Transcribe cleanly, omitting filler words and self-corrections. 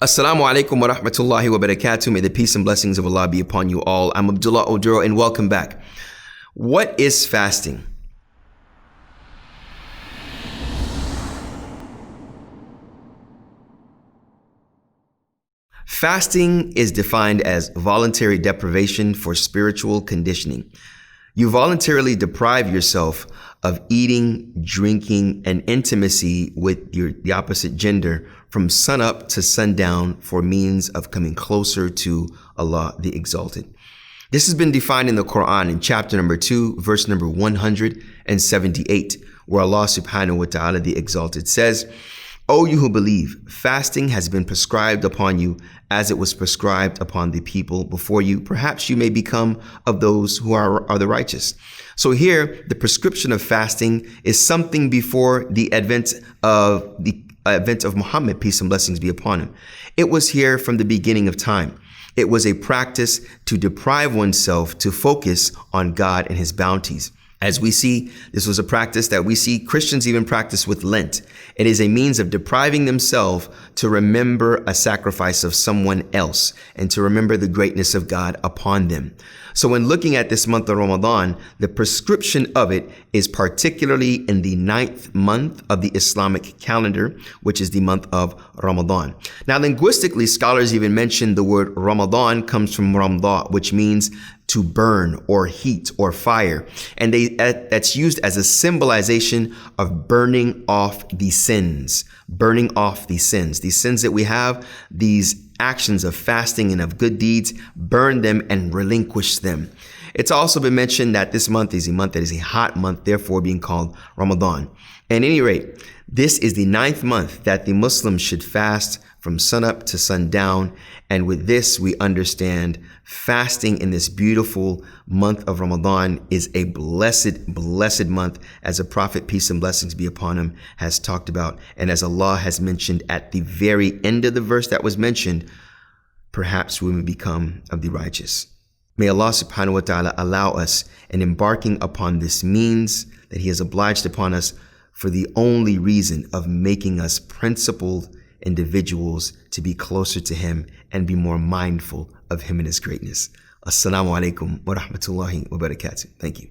Assalamu alaikum wa rahmatullahi wa barakatuh. May the peace and blessings of Allah be upon you all. I'm Abdullah Oduro and welcome back. What is fasting? Fasting is defined as voluntary deprivation for spiritual conditioning. You voluntarily deprive yourself of eating, drinking, and intimacy with the opposite gender from sunup to sundown for means of coming closer to Allah the Exalted. This has been defined in the Qur'an in chapter number 2, verse number 178, where Allah subhanahu wa ta'ala the Exalted says, "O you who believe, fasting has been prescribed upon you as it was prescribed upon the people before you. Perhaps you may become of those who are the righteous." So here, the prescription of fasting is something before the advent of Muhammad, peace and blessings be upon him. It was here from the beginning of time. It was a practice to deprive oneself to focus on God and his bounties. As we see, this was a practice that we see Christians even practice with Lent. It is a means of depriving themselves to remember a sacrifice of someone else and to remember the greatness of God upon them. So when looking at this month of Ramadan, the prescription of it is particularly in the 9th month of the Islamic calendar, which is the month of Ramadan. Now, linguistically, scholars even mention the word Ramadan comes from Ramda, which means to burn or heat or fire. And that's used as a symbolization of burning off the sins, These sins that we have, these actions of fasting and of good deeds, burn them and relinquish them. It's also been mentioned that this month is a month that is a hot month, therefore being called Ramadan. At any rate, this is the 9th month that the Muslims should fast from sunup to sundown. And with this, we understand fasting in this beautiful month of Ramadan is a blessed month, as the Prophet, peace and blessings be upon him, has talked about. And as Allah has mentioned at the very end of the verse that was mentioned, perhaps we will become of the righteous. May Allah subhanahu wa ta'ala allow us in embarking upon this means that he has obliged upon us for the only reason of making us principled individuals to be closer to him and be more mindful of him and his greatness. Assalamu alaikum wa rahmatullahi wa barakatuh. Thank you.